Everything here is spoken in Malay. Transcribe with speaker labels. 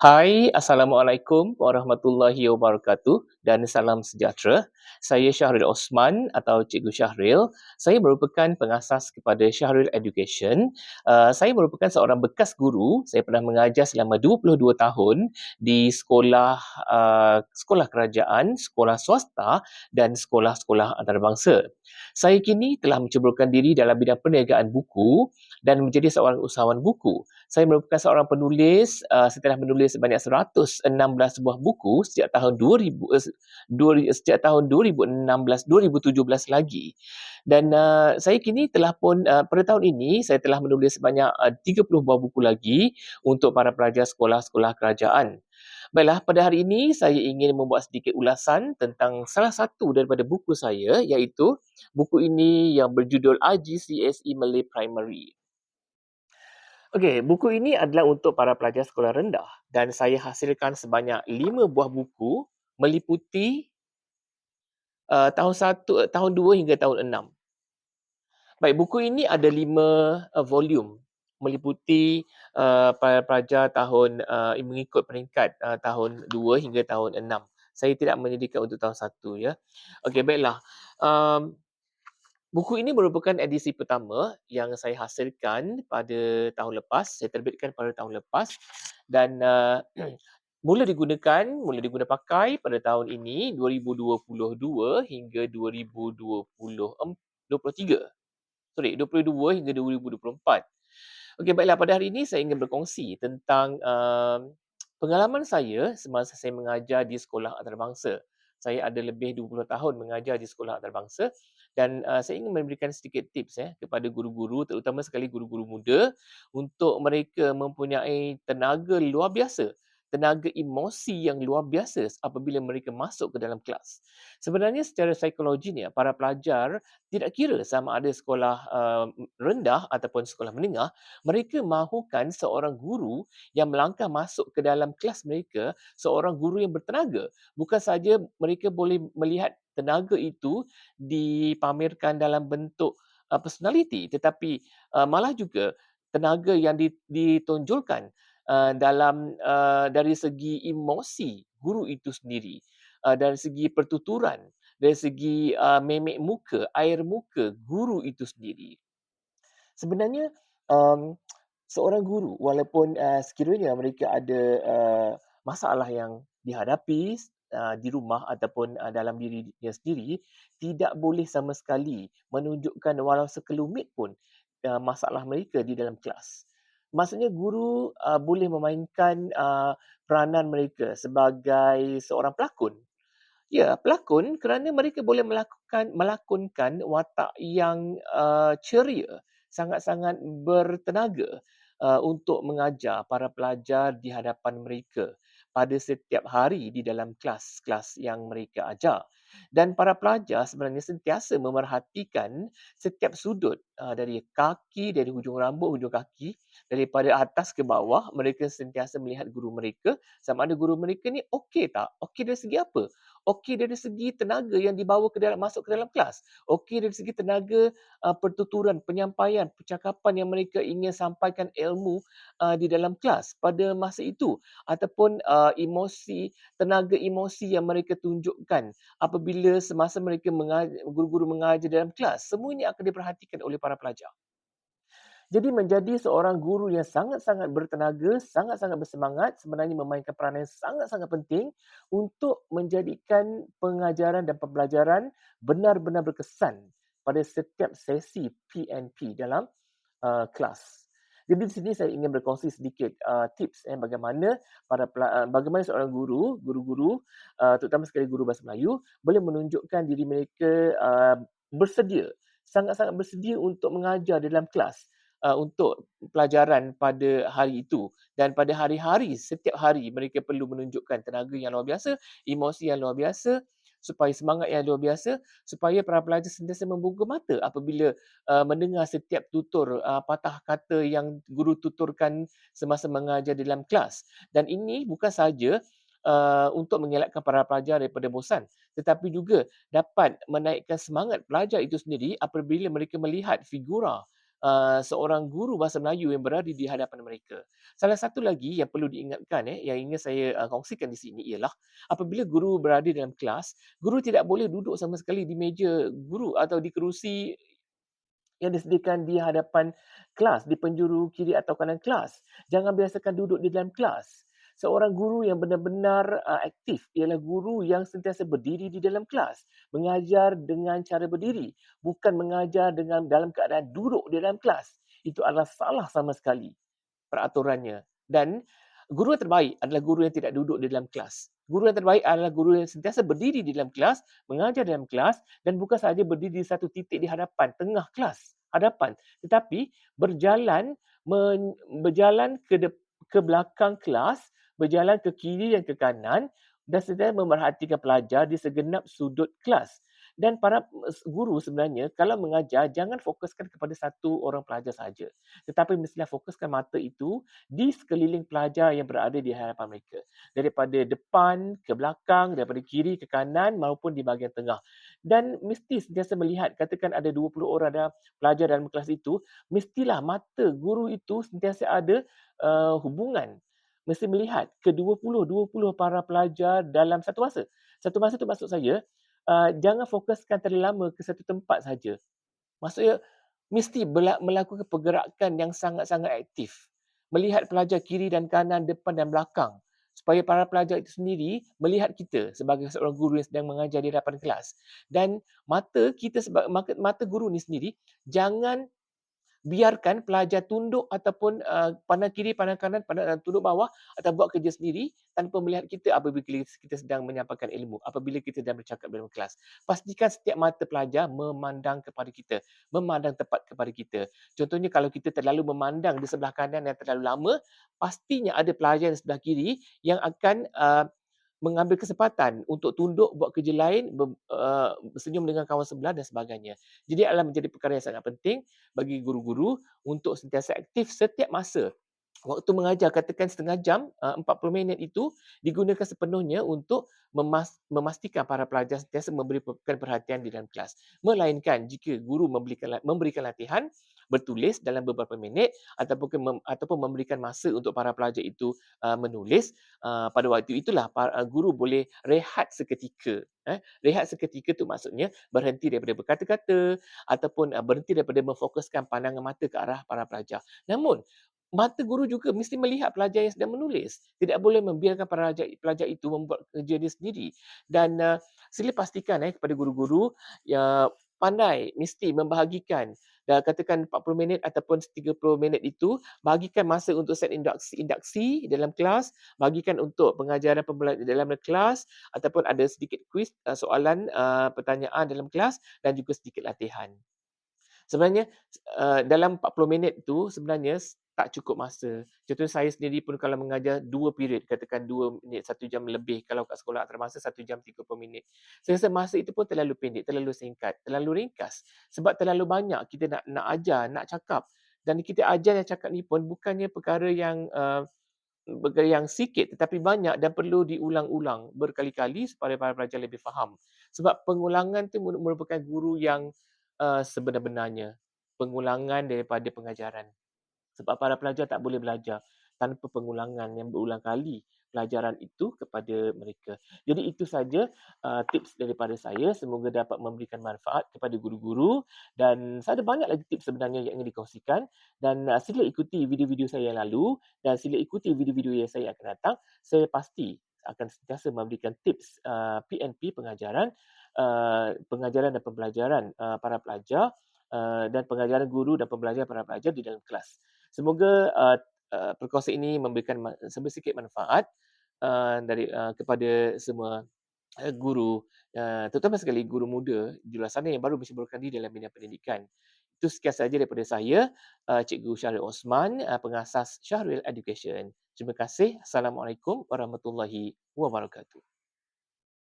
Speaker 1: Hai, Assalamualaikum warahmatullahi wabarakatuh dan salam sejahtera. Saya Syahril Osman atau Cikgu Syahril. Saya merupakan pengasas kepada Syahril Education. Saya merupakan seorang bekas guru. Saya pernah mengajar selama 22 tahun di sekolah kerajaan, sekolah swasta dan sekolah-sekolah antarabangsa. Saya kini telah menceburkan diri dalam bidang perniagaan buku dan menjadi seorang usahawan buku. Saya merupakan seorang penulis, saya telah menulis sebanyak 116 buah buku sejak tahun 2000, sejak tahun 2016, 2017 lagi. Dan saya kini telah pun, pada tahun ini, saya telah menulis sebanyak 30 buah buku lagi untuk para pelajar sekolah-sekolah kerajaan. Baiklah, pada hari ini saya ingin membuat sedikit ulasan tentang salah satu daripada buku saya, iaitu buku ini yang berjudul IGCSE Malay Primary. Okey, buku ini adalah untuk para pelajar sekolah rendah dan saya hasilkan sebanyak 5 buah buku meliputi tahun 2 hingga tahun 6. Baik, buku ini ada 5 volume meliputi para pelajar mengikut peringkat tahun 2 hingga tahun 6. Saya tidak menyediakan untuk tahun 1 ya. Okey, baiklah. Um, Buku ini merupakan edisi pertama yang saya hasilkan pada tahun lepas, saya terbitkan pada tahun lepas dan mula diguna pakai pada tahun ini 2022 hingga 2023. Sorry, 22 hingga 2024. Okey, baiklah, pada hari ini saya ingin berkongsi tentang pengalaman saya semasa saya mengajar di sekolah antarabangsa. Saya ada lebih 20 tahun mengajar di sekolah antarabangsa dan saya ingin memberikan sedikit tips kepada guru-guru, terutama sekali guru-guru muda, untuk mereka mempunyai tenaga luar biasa, tenaga emosi yang luar biasa apabila mereka masuk ke dalam kelas. Sebenarnya secara psikologinya, para pelajar tidak kira sama ada sekolah rendah ataupun sekolah menengah, mereka mahukan seorang guru yang melangkah masuk ke dalam kelas mereka, seorang guru yang bertenaga. Bukan saja mereka boleh melihat tenaga itu dipamerkan dalam bentuk personality, tetapi malah juga tenaga yang ditonjolkan dari segi emosi guru itu sendiri, dari segi pertuturan, dari segi memek muka, air muka guru itu sendiri. Sebenarnya, um, seorang guru walaupun sekiranya mereka ada masalah yang dihadapi di rumah ataupun dalam dirinya sendiri, tidak boleh sama sekali menunjukkan walau sekelumit pun masalah mereka di dalam kelas. Maksudnya guru boleh memainkan peranan mereka sebagai seorang pelakon. Ya, pelakon kerana mereka boleh melakonkan watak yang ceria, sangat-sangat bertenaga untuk mengajar para pelajar di hadapan mereka pada setiap hari di dalam kelas-kelas yang mereka ajar. Dan para pelajar sebenarnya sentiasa memerhatikan setiap sudut dari kaki, dari hujung rambut, hujung kaki, daripada atas ke bawah, mereka sentiasa melihat guru mereka sama ada guru mereka ni okey tak? Okey dari segi apa? Okey dari segi tenaga yang dibawa masuk ke dalam kelas. Okey dari segi tenaga pertuturan, penyampaian, percakapan yang mereka ingin sampaikan ilmu di dalam kelas pada masa itu, ataupun tenaga emosi yang mereka tunjukkan apabila semasa mereka guru-guru mengajar dalam kelas. Semua ini akan diperhatikan oleh para pelajar. Jadi menjadi seorang guru yang sangat-sangat bertenaga, sangat-sangat bersemangat sebenarnya memainkan peranan yang sangat-sangat penting untuk menjadikan pengajaran dan pembelajaran benar-benar berkesan pada setiap sesi PNP dalam kelas. Jadi di sini saya ingin berkongsi sedikit tips bagaimana seorang guru-guru terutama sekali guru bahasa Melayu boleh menunjukkan diri mereka bersedia, sangat-sangat bersedia untuk mengajar dalam kelas untuk pelajaran pada hari itu, dan pada hari-hari, setiap hari mereka perlu menunjukkan tenaga yang luar biasa, emosi yang luar biasa, supaya semangat yang luar biasa, supaya para pelajar sentiasa membuka mata apabila mendengar setiap tutur patah kata yang guru tuturkan semasa mengajar dalam kelas. Dan ini bukan sahaja untuk mengelakkan para pelajar daripada bosan, tetapi juga dapat menaikkan semangat pelajar itu sendiri apabila mereka melihat figura seorang guru bahasa Melayu yang berada di hadapan mereka. Salah satu lagi yang perlu diingatkan yang ingin saya kongsikan di sini ialah apabila guru berada dalam kelas, guru tidak boleh duduk sama sekali di meja guru atau di kerusi yang disediakan di hadapan kelas, di penjuru kiri atau kanan kelas. Jangan biasakan duduk di dalam kelas. Seorang guru yang benar-benar aktif ialah guru yang sentiasa berdiri di dalam kelas, mengajar dengan cara berdiri, bukan mengajar dengan dalam keadaan duduk di dalam kelas. Itu adalah salah sama sekali peraturannya. Dan guru yang terbaik adalah guru yang tidak duduk di dalam kelas. Guru yang terbaik adalah guru yang sentiasa berdiri di dalam kelas, mengajar dalam kelas dan bukan sahaja berdiri di satu titik di hadapan, tengah kelas, hadapan. Tetapi berjalan berjalan ke belakang kelas, berjalan ke kiri dan ke kanan dan sentiasa memerhatikan pelajar di segenap sudut kelas. Dan para guru sebenarnya kalau mengajar jangan fokuskan kepada satu orang pelajar sahaja. Tetapi mestilah fokuskan mata itu di sekeliling pelajar yang berada di hadapan mereka. Daripada depan ke belakang, daripada kiri ke kanan maupun di bahagian tengah. Dan mesti sentiasa melihat, katakan ada 20 orang dalam pelajar dalam kelas itu, mestilah mata guru itu sentiasa ada hubungan. Mesti melihat ke 20 para pelajar dalam satu masa. Satu masa itu maksud saya, jangan fokuskan terlalu lama ke satu tempat saja. Maksudnya mesti melakukan pergerakan yang sangat-sangat aktif. Melihat pelajar kiri dan kanan, depan dan belakang. Supaya para pelajar itu sendiri melihat kita sebagai seorang guru yang sedang mengajar di hadapan kelas. Dan mata guru ni sendiri jangan biarkan pelajar tunduk ataupun pandang kiri, pandang kanan, tunduk bawah atau buat kerja sendiri tanpa melihat kita apabila kita sedang menyampaikan ilmu, apabila kita sedang bercakap dalam kelas. Pastikan setiap mata pelajar memandang kepada kita, memandang tepat kepada kita. Contohnya kalau kita terlalu memandang di sebelah kanan yang terlalu lama, pastinya ada pelajar di sebelah kiri yang akan mengambil kesempatan untuk tunduk buat kerja lain, bersenyum dengan kawan sebelah dan sebagainya. Jadi adalah menjadi perkara yang sangat penting bagi guru-guru untuk sentiasa aktif setiap masa. Waktu mengajar katakan setengah jam, 40 minit itu digunakan sepenuhnya untuk memastikan para pelajar sentiasa memberikan perhatian di dalam kelas. Melainkan jika guru memberikan latihan bertulis dalam beberapa minit ataupun memberikan masa untuk para pelajar itu menulis, pada waktu itulah guru boleh rehat seketika. Rehat seketika tu maksudnya berhenti daripada berkata-kata ataupun berhenti daripada memfokuskan pandangan mata ke arah para pelajar. Namun mata guru juga mesti melihat pelajar yang sedang menulis. Tidak boleh membiarkan pelajar itu membuat kerja dia sendiri. Dan sila pastikan kepada guru-guru pandai mesti membahagikan katakan 40 minit ataupun 30 minit itu, bahagikan masa untuk set induksi dalam kelas, bahagikan untuk pengajaran dalam kelas ataupun ada sedikit kuis, soalan, pertanyaan dalam kelas dan juga sedikit latihan. Sebenarnya dalam 40 minit tu sebenarnya tak cukup masa. Contohnya saya sendiri pun kalau mengajar 2 period, katakan 2 minit, 1 jam lebih. Kalau kat sekolah antarabangsa 1 jam 30 minit. Saya rasa masa itu pun terlalu pendek, terlalu singkat, terlalu ringkas. Sebab terlalu banyak kita nak ajar, nak cakap. Dan kita ajar dan cakap ni pun bukannya perkara yang sikit tetapi banyak dan perlu diulang-ulang berkali-kali supaya para pelajar lebih faham. Sebab pengulangan tu merupakan guru yang sebenar-benarnya. Pengulangan daripada pengajaran. Sebab para pelajar tak boleh belajar tanpa pengulangan yang berulang kali pelajaran itu kepada mereka. Jadi itu saja tips daripada saya. Semoga dapat memberikan manfaat kepada guru-guru dan ada banyak lagi tips sebenarnya yang ingin dikongsikan dan sila ikuti video-video saya yang lalu dan sila ikuti video-video yang saya akan datang. Saya pasti akan sentiasa memberikan tips PNP pengajaran dan pembelajaran para pelajar dan pengajaran guru dan pembelajaran para pelajar di dalam kelas. Semoga perkongsian ini memberikan sedikit manfaat kepada semua guru, terutama sekali guru muda di luar sana yang baru bercemburkan diri dalam bidang pendidikan. Itu sekian sahaja daripada saya, Cikgu Syahril Osman, pengasas Syahril Education. Terima kasih. Assalamualaikum warahmatullahi wabarakatuh.